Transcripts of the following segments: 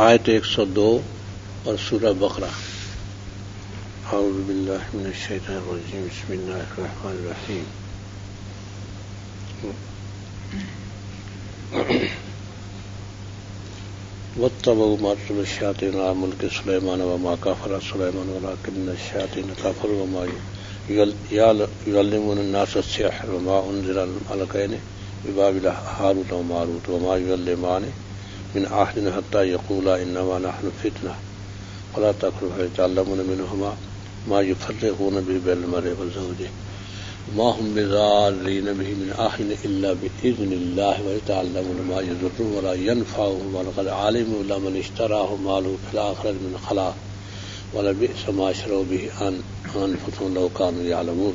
آیت 102 اور سورہ بقرہ. اعوذ باللہ من الشیطان الرجیم بسم اللہ الرحمن الرحیم. واتبعوا ما تتلو الشیاطین علی ملک سلیمان وما کفر سلیمان ولکن الشیاطین کفروا وما يعلمون الناس السحر وما انزل على الملكين ببابل هاروت وماروت وما يعلمان من أحد حتى يقولا إنما نحن فتنة ولا تكفر فيتعلمون منهما ما يفرقون به بين المرء وزوجه ما هم بضارين به من أحد إلا بإذن الله ويتعلمون ما يضرهم ولا ينفعهم ولقد علموا لمن اشتراه ما له في الآخرة من خلاق ولبئس ما شروا به أنفسهم لو كانوا يعلمون.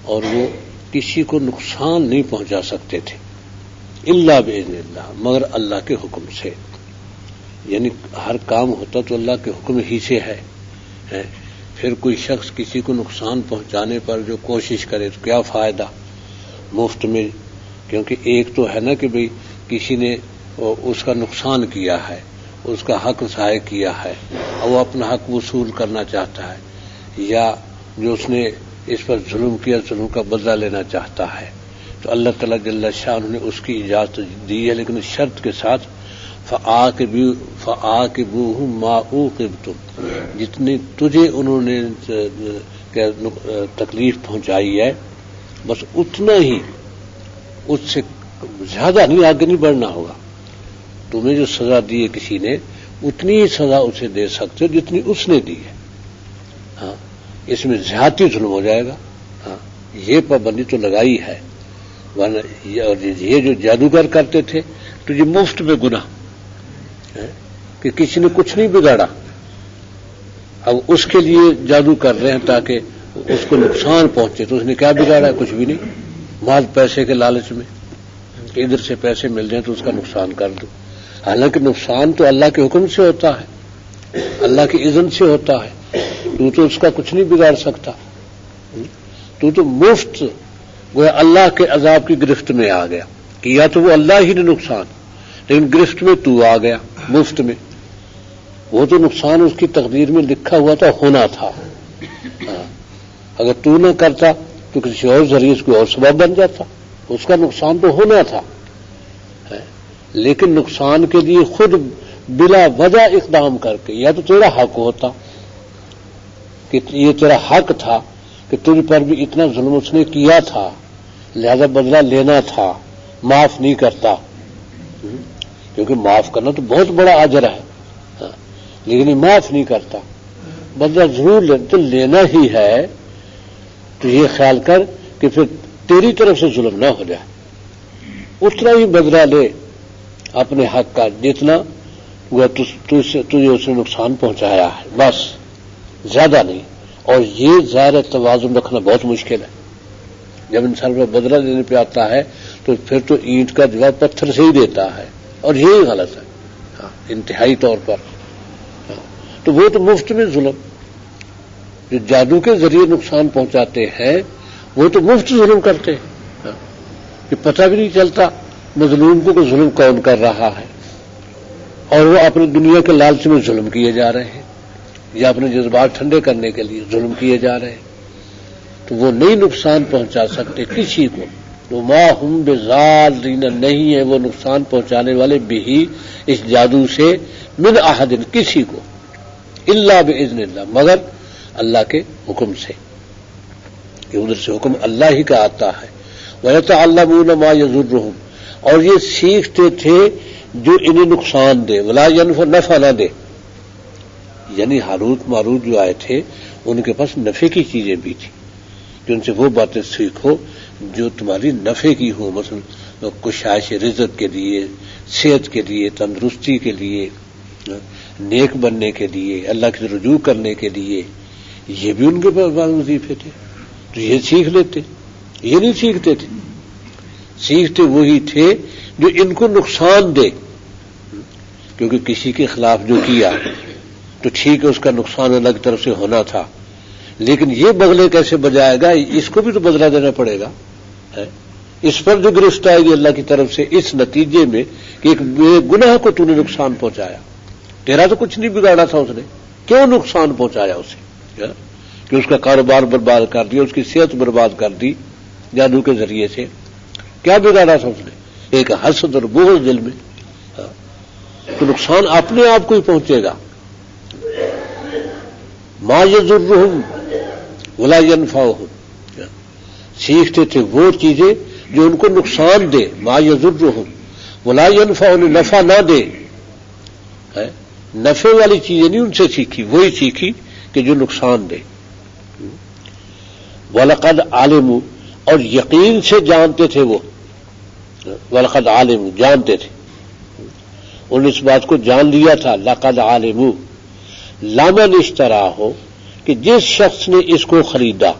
اور وہ کسی کو نقصان نہیں پہنچا سکتے تھے الا باذن اللہ مگر اللہ کے حکم سے. یعنی ہر کام ہوتا تو اللہ کے حکم ہی سے ہے. پھر کوئی شخص کسی کو نقصان پہنچانے پر جو کوشش کرے تو کیا فائدہ مفت میں. کیونکہ ایک تو ہے نا کہ بھئی کسی نے اس کا نقصان کیا ہے, اس کا حق ضائع کیا ہے اور وہ اپنا حق وصول کرنا چاہتا ہے, یا جو اس نے اس پر ظلم کیا ظلم کا بدلہ لینا چاہتا ہے, تو اللہ تعالیٰ جل شانہ نے اس کی اجازت دی ہے, لیکن شرط کے ساتھ فَعَاقِبُوهُمْ مَا عُوقِبْتُمْ, جتنی تجھے انہوں نے تکلیف پہنچائی ہے بس اتنا ہی, اس سے زیادہ نہیں, آگے نہیں بڑھنا ہوگا. تمہیں جو سزا دی ہے کسی نے اتنی ہی سزا اسے دے سکتے ہو جتنی اس نے دی ہے. ہاں, اس میں زیادتی ظلم ہو جائے گا. ہاں, یہ پابندی تو لگائی ہے, ورنہ یہ جو جادوگر کرتے تھے تو یہ مفت میں گناہ کہ کسی نے کچھ نہیں بگاڑا, اب اس کے لیے جادو کر رہے ہیں تاکہ اس کو نقصان پہنچے. تو اس نے کیا بگاڑا ہے؟ کچھ بھی نہیں, مال پیسے کے لالچ میں کہ ادھر سے پیسے مل جائیں تو اس کا نقصان کر دو. حالانکہ نقصان تو اللہ کے حکم سے ہوتا ہے, اللہ کی اذن سے ہوتا ہے. تو اس کا کچھ نہیں بگاڑ سکتا. تو مفت وہ اللہ کے عذاب کی گرفت میں آ گیا کہ یا تو وہ اللہ ہی نے نقصان, لیکن گرفت میں تو آ گیا مفت میں. وہ تو نقصان اس کی تقدیر میں لکھا ہوا تھا, ہونا تھا. اگر تو نہ کرتا تو کسی اور ذریعے سے کوئی اور سبب بن جاتا, اس کا نقصان تو ہونا تھا. لیکن نقصان کے لیے خود بلا وجہ اقدام کر کے, یا تو تیرا حق ہوتا کہ یہ تیرا حق تھا کہ تجھ پر بھی اتنا ظلم اس نے کیا تھا, لہذا بدلہ لینا تھا, معاف نہیں کرتا. کیونکہ معاف کرنا تو بہت بڑا اجر ہے, لیکن یہ معاف نہیں کرتا. بدلہ ضرور لینا ہی ہے, تو یہ خیال کر کہ پھر تیری طرف سے ظلم نہ ہو جائے. اتنا ہی بدلہ لے اپنے حق کا جتنا تجھے اس نے نقصان پہنچایا ہے, بس زیادہ نہیں. اور یہ ظاہر توازن رکھنا بہت مشکل ہے. جب انسان پر بدلہ لینے پہ آتا ہے تو پھر تو اینٹ کا جواب پتھر سے ہی دیتا ہے, اور یہی غلط ہے انتہائی طور پر. تو وہ تو مفت میں ظلم, جو جادو کے ذریعے نقصان پہنچاتے ہیں وہ تو مفت ظلم کرتے ہیں کہ پتہ بھی نہیں چلتا مظلوم کو کہ ظلم کون کر رہا ہے, اور وہ اپنی دنیا کے لالچ میں ظلم کیے جا رہے ہیں یا اپنے جذبات ٹھنڈے کرنے کے لیے ظلم کیے جا رہے ہیں. تو وہ نہیں نقصان پہنچا سکتے کسی کو. تو ما ہم بضارین, نہیں ہے وہ نقصان پہنچانے والے بھی اس جادو سے من احد, کسی کو, الا باذن اللہ, مگر اللہ کے حکم سے. کہ ادھر سے حکم اللہ ہی کا آتا ہے. وَيَتَعَلَّمُونَ مَا يَضُرُّهُمْ, اور یہ سیکھتے تھے جو انہیں نقصان دے, ولا نفع نہ دے. یعنی ہاروت ماروت جو آئے تھے ان کے پاس نفع کی چیزیں بھی تھیں کہ ان سے وہ باتیں سیکھو جو تمہاری نفع کی ہو, مثلا کشائش رزق کے لیے, صحت کے لیے, تندرستی کے لیے, نیک بننے کے لیے, اللہ کی رجوع کرنے کے لیے. یہ بھی ان کے پاس وظیفے تھے, تو یہ سیکھ لیتے. یہ نہیں سیکھتے تھے, سیکھتے وہی تھے جو ان کو نقصان دے. کیونکہ کسی کے خلاف جو کیا تو ٹھیک ہے, اس کا نقصان الگ طرف سے ہونا تھا, لیکن یہ بغلے کیسے بجائے گا, اس کو بھی تو بدلہ دینا پڑے گا. اس پر جو گرفت آئے گی اللہ کی طرف سے اس نتیجے میں کہ ایک گناہ کو تو نے نقصان پہنچایا, تیرا تو کچھ نہیں بگاڑا تھا اس نے، کیوں نقصان پہنچایا اسے کہ اس کا کاروبار برباد کر دیا، اس کی صحت برباد کر دی جادو کے ذریعے سے؟ کیا بگاڑا تھا اس نے؟ ایک حسد اور بغض دل میں، تو نقصان اپنے آپ کو ہی پہنچے گا۔ ما یضرہم ولا ینفعہم، سیکھتے تھے وہ چیزیں جو ان کو نقصان دے، ما یضرہم ولا ینفعہم، نفع نہ دے، نفع والی چیزیں نہیں ان سے سیکھی، وہی سیکھی کہ جو نقصان دے۔ وَلَقَدْ عَلِمُوا، اور یقین سے جانتے تھے وہ، وَلَقَدْ عَلِمُوا جانتے تھے، انہوں نے اس بات کو جان لیا تھا، لَقَدْ عَلِمُوا لَمَنِ اشْتَرَاهُ، کہ جس شخص نے اس کو خریدا،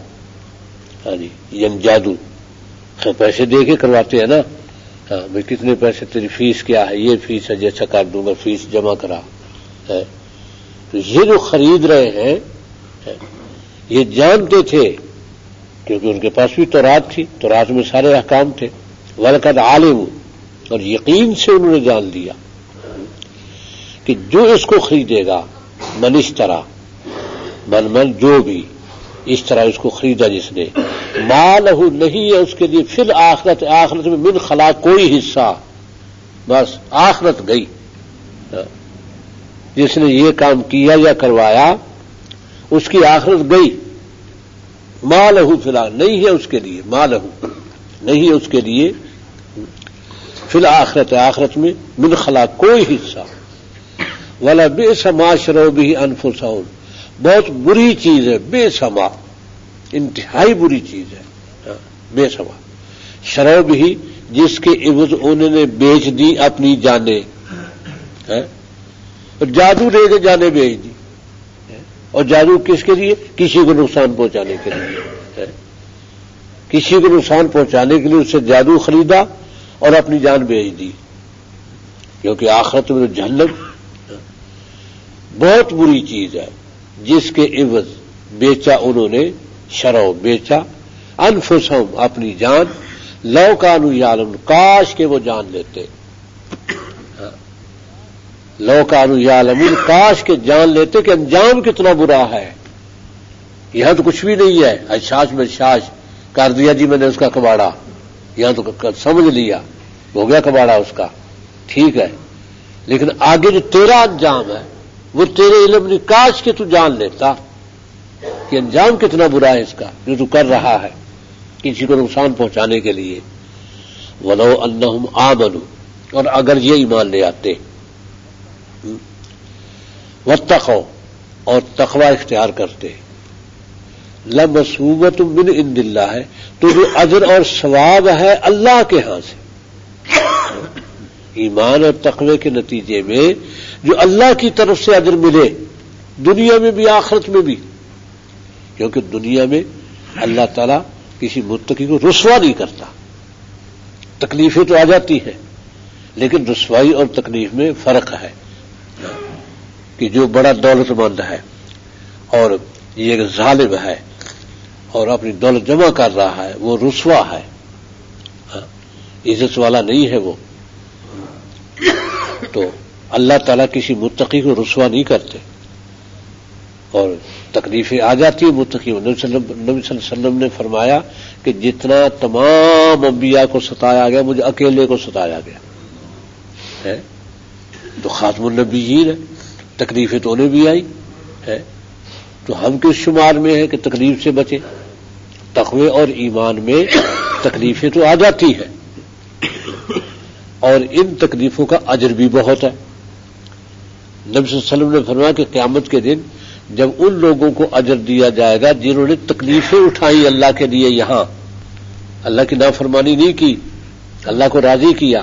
یعنی جادو پیسے دے کے کرواتے ہیں نا، بھائی کتنے پیسے، تیری فیس کیا ہے، یہ فیس ہے، جیسا کر دوں گا، فیس جمع کرا ہے، تو یہ جو خرید رہے ہیں یہ جانتے تھے، کیونکہ ان کے پاس بھی تورات تھی، تورات میں سارے احکام تھے، وَلَقَدْ عَلِمُوا، اور یقین سے انہوں نے جان لیا کہ جو اس کو خریدے گا، من اشترا، من جو بھی اشترا اس کو خریدا جس نے، ما لہو نہیں ہے اس کے لیے فی الآخرت، آخرت میں من خلاق کوئی حصہ، بس آخرت گئی، جس نے یہ کام کیا یا کروایا اس کی آخرت گئی، ما لہو فی الآخرت، نہیں ہے اس کے لیے، ما لہو نہیں ہے اس کے لیے فی الآخرت، آخرت میں من خلاق کوئی حصہ، ولا بئس ما شروا به انفسهم، بہت بری چیز ہے، بے سما، انتہائی بری چیز ہے، بے سما، شروا به جس کے عوض انہوں نے بیچ دی اپنی جانیں، اور جادو لے کے جانیں بیچ دی، اور جادو کس کے لیے؟ کسی کو نقصان پہنچانے کے لیے، کسی کو نقصان پہنچانے کے لیے اس سے جادو خریدا اور اپنی جان بیچ دی، کیونکہ آخرت میں جہنم بہت بری چیز ہے، جس کے عوض بیچا انہوں نے، شرو بیچا، انفسہم اپنی جان، لو کانوا یعلمون کاش کہ وہ جان لیتے، لو کانوا یعلمون کاش کہ جان لیتے کہ انجام کتنا برا ہے، یہاں تو کچھ بھی نہیں ہے، اشاش میں شاش کر دیا جی میں نے اس کا کباڑا، یہاں تو سمجھ لیا ہو گیا کباڑا اس کا، ٹھیک ہے، لیکن آگے جو تیرا انجام ہے وہ تیرے علم نہیں، کاش کہ تو جان لیتا کہ انجام کتنا برا ہے اس کا جو تو کر رہا ہے کسی کو نقصان پہنچانے کے لیے۔ وَلَوْ أَنَّهُمْ آمَنُوا، اور اگر یہ ایمان لے آتے، وَاتَّقَوْا اور تقوی اختیار کرتے، لَمَثُوبَةٌ مِّنْ عِندِ اللَّهِ تو جو اجر اور ثواب ہے اللہ کے ہاں سے، ایمان اور تقوی کے نتیجے میں جو اللہ کی طرف سے اجر ملے، دنیا میں بھی آخرت میں بھی، کیونکہ دنیا میں اللہ تعالیٰ کسی متقی کو رسوا نہیں کرتا، تکلیفیں تو آ جاتی ہیں لیکن رسوائی اور تکلیف میں فرق ہے، کہ جو بڑا دولت مند ہے اور یہ ظالم ہے اور اپنی دولت جمع کر رہا ہے وہ رسوا ہے، عزت والا نہیں ہے وہ، تو اللہ تعالیٰ کسی متقی کو رسوا نہیں کرتے، اور تکلیفیں آ جاتی ہیں متقی۔ نبی صلی اللہ علیہ وسلم نے فرمایا کہ جتنا تمام انبیاء کو ستایا گیا مجھے اکیلے کو ستایا گیا ہے، تو خاتم النبیین ہے، تکلیفیں تو انہیں بھی آئی ہے، تو ہم کس شمار میں ہیں کہ تکلیف سے بچیں؟ تقوی اور ایمان میں تکلیفیں تو آ جاتی ہیں اور ان تکلیفوں کا اجر بھی بہت ہے۔ نبی صلی اللہ علیہ وسلم نے فرمایا کہ قیامت کے دن جب ان لوگوں کو اجر دیا جائے گا جنہوں نے تکلیفیں اٹھائی اللہ کے لیے، یہاں اللہ کی نافرمانی نہیں کی، اللہ کو راضی کیا،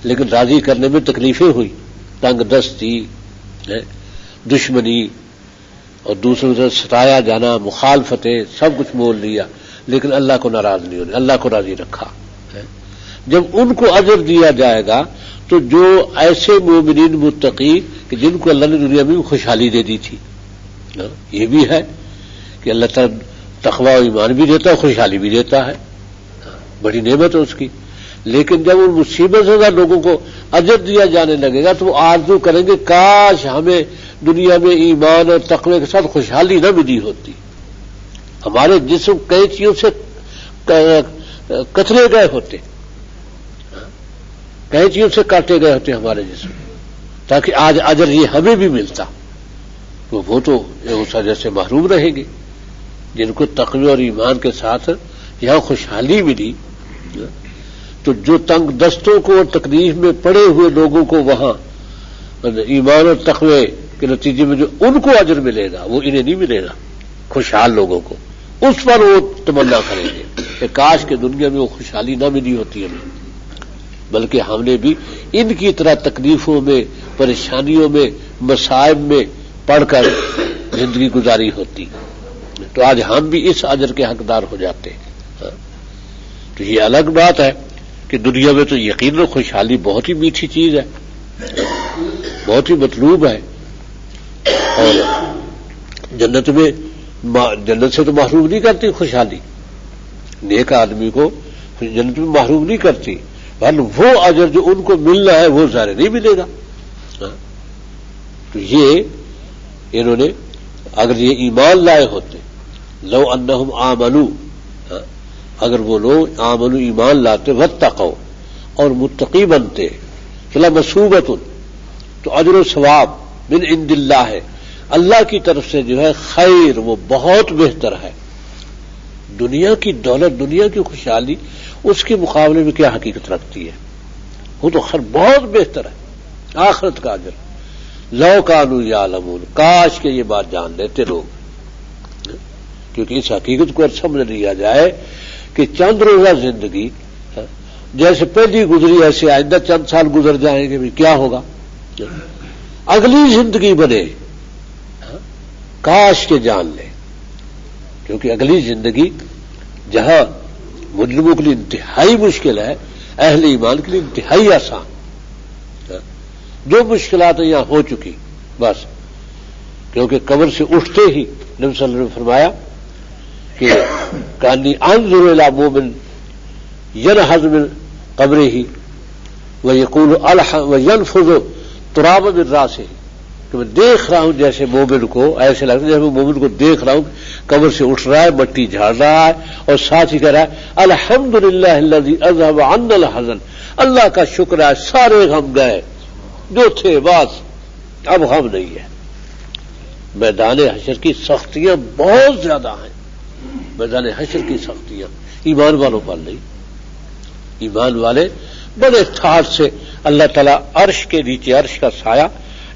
لیکن راضی کرنے میں تکلیفیں ہوئی، تنگ دستی، دشمنی اور دوسروں سے ستایا جانا، مخالفتیں، سب کچھ مول لیا، لیکن اللہ کو ناراض نہیں ہونے، اللہ کو راضی رکھا۔ جب ان کو اجر دیا جائے گا تو جو ایسے مومنین متقی کہ جن کو اللہ نے دنیا میں خوشحالی دے دی تھی، یہ بھی ہے کہ اللہ تعالیٰ تقوی و ایمان بھی دیتا ہے، خوشحالی بھی دیتا ہے، بڑی نعمت ہے اس کی، لیکن جب ان مصیبت زدہ لوگوں کو اجر دیا جانے لگے گا تو وہ آرزو کریں گے کاش ہمیں دنیا میں ایمان اور تقوی کے ساتھ خوشحالی نہ ملی ہوتی، ہمارے جسم قینچیوں سے کترے گئے ہوتے، قینچیوں سے کاٹے گئے ہوتے ہمارے جسم، تاکہ آج اجر یہ ہمیں بھی ملتا، تو وہ تو اس اجر سے محروم رہیں گے جن کو تقوی اور ایمان کے ساتھ یہاں خوشحالی ملی۔ تو جو تنگ دستوں کو اور تکلیف میں پڑے ہوئے لوگوں کو وہاں ایمان اور تقوی کے نتیجے میں جو ان کو اجر ملے گا وہ انہیں نہیں ملے گا، خوشحال لوگوں کو، اس پر وہ تمنا کریں گے کہ کاش کے دنیا میں وہ خوشحالی نہ ملی ہوتی ہمیں، بلکہ ہم نے بھی ان کی طرح تکلیفوں میں، پریشانیوں میں، مصائب میں پڑھ کر زندگی گزاری ہوتی، تو آج ہم بھی اس اجر کے حقدار ہو جاتے ہیں۔ تو یہ الگ بات ہے کہ دنیا میں تو یقیناً خوشحالی بہت ہی میٹھی چیز ہے، بہت ہی مطلوب ہے، اور جنت سے تو محروم نہیں کرتی خوشحالی، نیک آدمی کو جنت میں محروم نہیں کرتی، بل وہ اجر جو ان کو ملنا ہے وہ ظاہر نہیں ملے گا۔ تو یہ انہوں نے اگر یہ ایمان لائے ہوتے، لو انہم آمنو، اگر وہ لوگ آمنو ایمان لاتے، واتقوا اور متقی بنتے، لمثوبۃ تو اجر و ثواب من عند اللہ ہے، اللہ کی طرف سے جو ہے خیر وہ بہت بہتر ہے۔ دنیا کی دولت، دنیا کی خوشحالی اس کے مقابلے میں کیا حقیقت رکھتی ہے، وہ تو خیر بہت بہتر ہے آخرت کا اجر۔ لو کانوا یعلمون، کاش کہ یہ بات جان لیتے لوگ، کیونکہ اس حقیقت کو سمجھ لیا جائے کہ چند روزہ زندگی جیسے پہلی گزری ایسے آئندہ چند سال گزر جائیں گے، بھی کیا ہوگا، اگلی زندگی بنے، کاش کے جان لیں، کیونکہ اگلی زندگی جہاں مجرموں کے لیے انتہائی مشکل ہے، اہل ایمان کے لیے انتہائی آسان، جو مشکلات یہاں ہو چکی بس، کیونکہ قبر سے اٹھتے ہی نبی صلی اللہ علیہ وسلم نے فرمایا کہ کانی انظر الی مومن ینہض من قبرہ ویقول وینفض تراب من راسہ، کہ میں دیکھ رہا ہوں جیسے مومن کو، ایسے لگتا ہے جیسے میں مومن کو دیکھ رہا ہوں قبر سے اٹھ رہا ہے، مٹی جھاڑ رہا ہے، اور ساتھ ہی کہہ رہا ہے الحمدللہ الذی اذھب عنا الحزن، اللہ کا شکر ہے سارے غم گئے جو تھے، بس اب غم نہیں ہے۔ میدان حشر کی سختیاں بہت زیادہ ہیں، میدان حشر کی سختیاں ایمان والوں پر نہیں، ایمان والے بڑے ٹھاٹ سے اللہ تعالیٰ عرش کے نیچے، عرش کا سایہ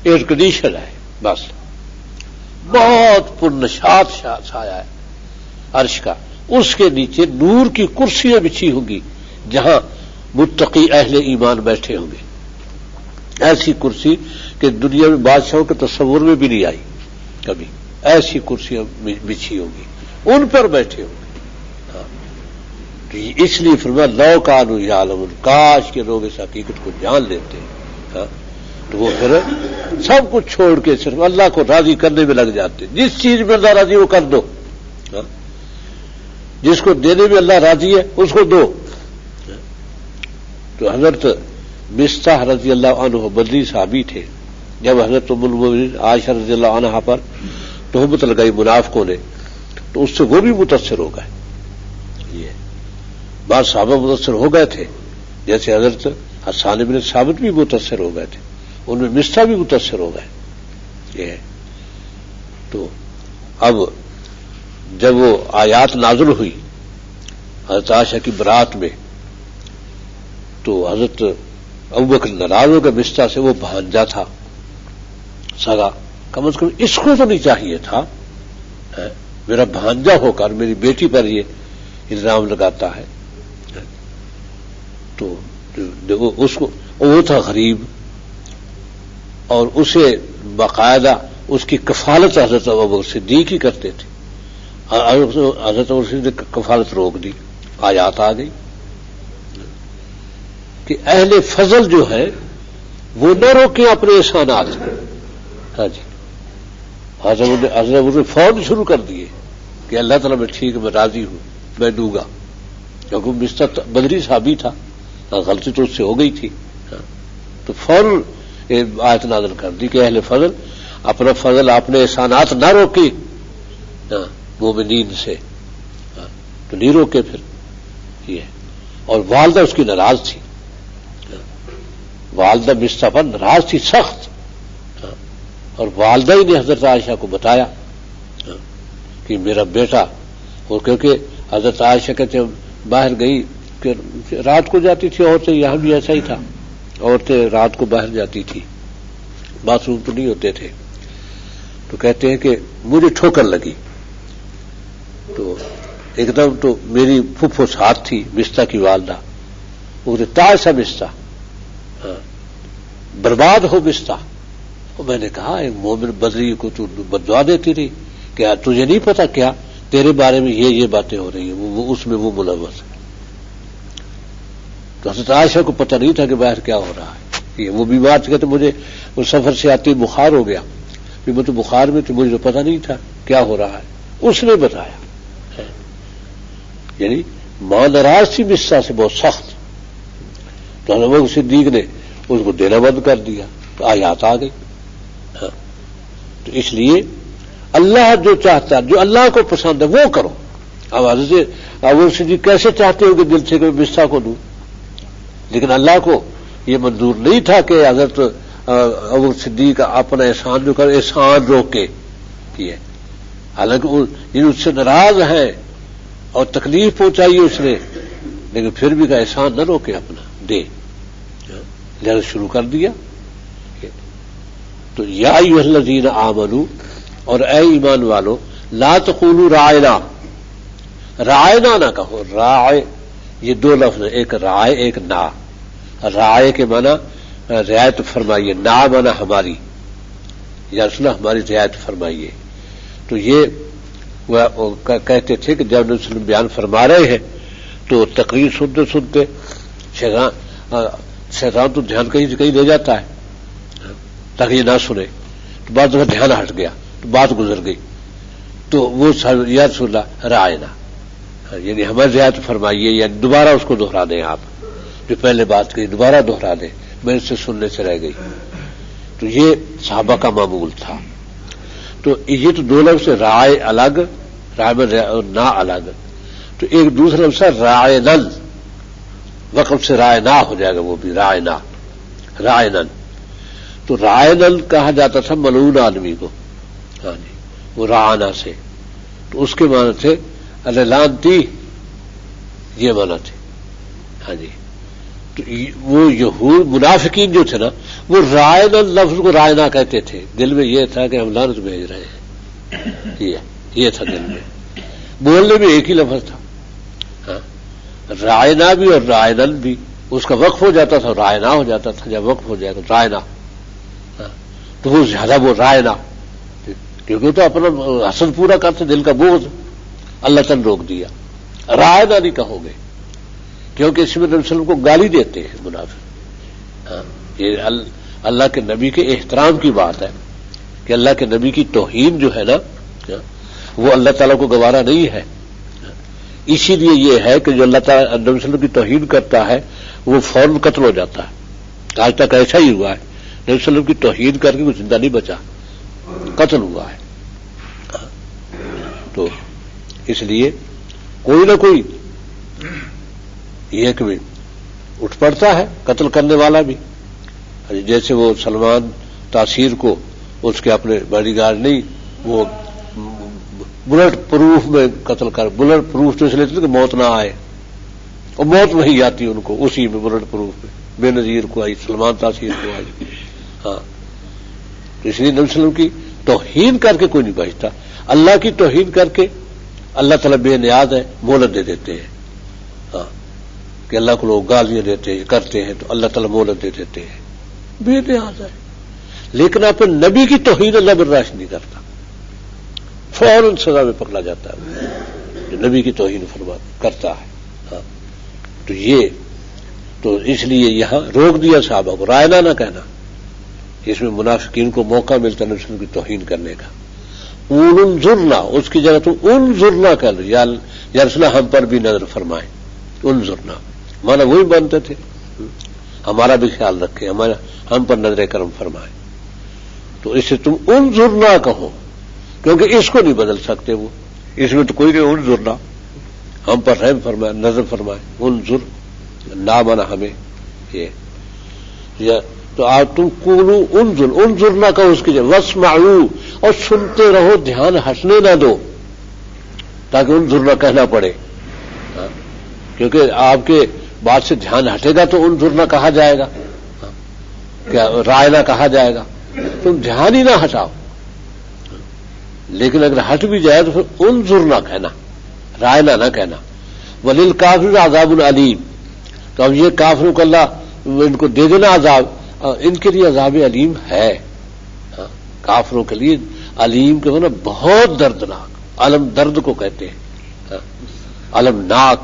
ایئر کنڈیشن ہے، بس بہت پرنشاط سایہ ہے عرش کا، اس کے نیچے نور کی کرسیاں بچھی ہوں گی جہاں متقی اہل ایمان بیٹھے ہوں گے، ایسی کرسی کہ دنیا میں بادشاہوں کے تصور میں بھی نہیں آئی کبھی، ایسی کرسیاں بچھی ہوں گی، ان پر بیٹھے ہوں گے۔ تو اس لیے فرمایا لو کانوا یعلمون، کاش کے لوگ اس حقیقت کو جان لیتے، تو وہ پھر سب کچھ چھوڑ کے صرف اللہ کو راضی کرنے میں لگ جاتے، جس چیز میں اللہ راضی وہ کر دو، جس کو دینے میں اللہ راضی ہے اس کو دو۔ تو حضرت مصطح رضی اللہ عنہ بدری صحابی تھے، جب حضرت ام المؤمنین عائشہ رضی اللہ عنہا پر تہمت لگائی منافقوں نے، تو اس سے وہ بھی متاثر ہو گئے، یہ بعض صحابہ متاثر ہو گئے تھے، جیسے حضرت حسان بن ثابت بھی متاثر ہو گئے تھے، ان میں مصطح بھی متاثر ہو گئے، یہ ہے۔ تو اب جب وہ آیات نازل ہوئی حضرت عائشہ کی برات میں، تو حضرت ابوبکر ناراض ہو گئے مصطح سے، وہ بھانجا تھا سگا، کم از کم اس کو تو نہیں چاہیے تھا، میرا بھانجا ہو کر میری بیٹی پر یہ الزام لگاتا ہے، تو اس کو وہ تھا غریب، اور اسے باقاعدہ اس کی کفالت حضرت ابوبکر صدیق ہی کرتے تھے، حضرت ابوبکر صدیق نے کفالت روک دی، آیات آ گئی کہ اہل فضل جو ہے وہ نہ روکیں اپنے احسانات، ہاں جی، حضرت نے فوراً شروع کر دیے کہ اللہ تعالیٰ میں ٹھیک، میں راضی ہوں، میں دوں گا، کیونکہ مصطح بدری صحابی تھا، غلطی تو اس سے ہو گئی تھی، تو فوراً آیت نازل کر دی کہ اہل فضل اپنا فضل اپنے احسانات نہ روکے مومنین سے، تو نہیں روکے پھر یہ. اور والدہ اس کی ناراض تھی، والدہ مصطفیٰ پر ناراض تھی سخت، اور والدہ ہی نے حضرت عائشہ کو بتایا کہ میرا بیٹا، اور کیونکہ حضرت عائشہ کہتے باہر گئی کہ رات کو جاتی تھی عورتیں، یہاں بھی ایسا ہی تھا، عورتیں رات کو باہر جاتی تھی، باتھ روم تو نہیں ہوتے تھے، تو کہتے ہیں کہ مجھے ٹھوکر لگی، تو ایک دم تو میری پھپھو ساتھ تھی مستہ کی والدہ، وہ تاج سا مستہ، برباد ہو مستہ. اور میں نے کہا ایک مومن بدری کو تو بددعا دیتی رہی، کیا تجھے نہیں پتا کیا تیرے بارے میں یہ باتیں ہو رہی ہیں، وہ اس میں وہ ملوث ہے. تو حضرت عائشہ کو پتہ نہیں تھا کہ باہر کیا ہو رہا ہے. یہ وہ بیمار تھے کہ مجھے اس سفر سے آتے بخار ہو گیا، پھر میں تو بخار میں تو مجھے تو پتہ نہیں تھا کیا ہو رہا ہے، اس نے بتایا. یعنی ماں ناراض تھی مصہ سے بہت سخت، تو حضرت صدیق نے اس کو دینا بند کر دیا، تو آیات آ گئی. تو اس لیے اللہ جو چاہتا ہے، جو اللہ کو پسند ہے وہ کرو. اب حضرت ابو صدیق کیسے چاہتے ہو کہ دل سے مصہ کو دوں، لیکن اللہ کو یہ منظور نہیں تھا کہ حضرت ابو صدیق اپنا احسان جو کرے احسان روکے. حالانکہ اس سے ناراض ہیں اور تکلیف پہنچائی اس نے، لیکن پھر بھی کا احسان نہ روکے اپنا، دے. لہذا شروع کر دیا. تو یا ایھا الذین آمنوا، اور اے ایمان والو، لا تقولوا راعنا، رائنا نہ کہو. رائے یہ دو لفظ ہیں، ایک رائے ایک نا. رائے کے معنی رعایت فرمائیے، نا معنی ہماری، یا رسول اللہ ہماری رعایت فرمائیے. تو یہ وہ کہتے تھے کہ جب نبی صلی اللہ علیہ وسلم بیان فرما رہے ہیں تو تقریر سنتے سنتے شیطان تو دھیان کہیں سے کہیں لے جاتا ہے تاکہ یہ نہ سنے، تو بعض دفعہ دھیان ہٹ گیا تو بات گزر گئی، تو وہ یا رسول اللہ رعاینا، یعنی ہماری رعایت فرمائیے، یا دوبارہ اس کو دہرا دیں، آپ جو پہلے بات کہی دوبارہ دہرا دیں، میرے سے سننے سے رہ گئی. تو یہ صحابہ کا معمول تھا. تو یہ تو دو لفظ سے رائے الگ، رائے اور نا الگ. تو ایک دوسرا لفظ رائنن، وقف سے رائے نا ہو جائے گا، وہ بھی رائے نا، رائنن. تو رائنن کہا جاتا تھا ملعون آدمی کو، ہاں جی، وہ رعانا سے. تو اس کے معنی تھے لعنتی، یہ معنی تھے. ہاں جی. تو وہ یہود منافقین جو تھے نا، وہ رائنن لفظ کو رائنا کہتے تھے، دل میں یہ تھا کہ ہم لعنت بھیج رہے ہیں، یہ تھا دل میں. بولنے میں ایک ہی لفظ تھا، ہاں، رائنا بھی اور رائنن بھی. اس کا وقف ہو جاتا تھا رائنا ہو جاتا تھا، جب وقف ہو جائے تو رائنا، تو وہ زیادہ وہ رائنا، کیونکہ تو اپنا حسد پورا کرتے، دل کا بوجھ اللہ تعالی روک دیا. رائنا نہیں کہو گے، کیونکہ اس میں نبی صلی اللہ علیہ وسلم کو گالی دیتے ہیں منافق. ہاں، یہ اللہ کے نبی کے احترام کی بات ہے کہ اللہ کے نبی کی توہین جو ہے نا، وہ اللہ تعالیٰ کو گوارا نہیں ہے. اسی لیے یہ ہے کہ جو اللہ تعالیٰ نبی صلی اللہ علیہ وسلم کی توہین کرتا ہے وہ فوراً قتل ہو جاتا ہے. آج تک ایسا ہی ہوا ہے، نبی صلی اللہ علیہ وسلم کی توہین کر کے وہ زندہ نہیں بچا، قتل ہوا ہے. تو اس لیے کوئی نہ کوئی یہ کہ اٹھ پڑتا ہے قتل کرنے والا بھی. جیسے وہ سلمان تاثیر کو اس کے اپنے باڈی گارڈ نہیں، وہ بلٹ پروف میں قتل کر، بلٹ پروف تو اس لیے کہ موت نہ آئے، اور موت وہی آتی ان کو اسی میں، بلٹ پروف میں بے نظیر کو آئی، سلمان تاثیر کو آئی. ہاں، تو اس لیے نبی صلی اللہ علیہ وسلم کی توہین کر کے کوئی نہیں بچتا. اللہ کی توہین کر کے اللہ تعالیٰ بے نیاز ہے، مہلت دے دیتے ہیں. ہاں، کہ اللہ کو لوگ گالیاں دیتے ہیں کرتے ہیں تو اللہ تعالیٰ مہلت دے دیتے ہیں، بے نیاز ہے. لیکن اپنے نبی کی توہین اللہ برداشت نہیں کرتا، فوراً سزا میں پکڑا جاتا ہے جو نبی کی توہین کرتا ہے. ہاں، تو یہ تو اس لیے یہاں روک دیا صحابہ کو، رائنا نہ کہنا. اس میں منافقین کو موقع ملتا نبی صلی اللہ علیہ وسلم کی توہین کرنے کا. انظرنا، اس کی جگہ تم انظرنا کہہ لو، یا رسول اللہ ہم پر بھی نظر فرمائیں. انظرنا مانا وہی مانتے تھے، ہمارا بھی خیال رکھے، ہم پر نظر کرم فرمائے. تو اسے تم انظر نہ کہو، کیونکہ اس کو نہیں بدل سکتے وہ، اس میں تو کوئی نہیں. انظر نہ، ہم پر رحم فرمائے، نظر فرمائے. انظر نہ مانا ہمیں یہ تو آپ تم قولو انظر نہ کہو اس کی جگہ واسمعوا، اور سنتے رہو، دھیان ہٹنے نہ دو، تاکہ انظر نہ کہنا پڑے. کیونکہ آپ کے بات سے دھیان ہٹے گا تو انظر نہ کہا جائے گا، کیا رائے نہ کہا جائے گا. تم دھیان ہی نہ ہٹاؤ. لیکن اگر ہٹ بھی جائے تو پھر انظر نہ کہنا، رائے نہ کہنا. وللکافرین عذاب علیم، تو اب یہ کافروں کو اللہ ان کو دے دینا عذاب، ان کے لیے عذاب علیم ہے. کافروں کے لیے علیم کے ہونا بہت دردناک، علم درد کو کہتے ہیں، علمناک.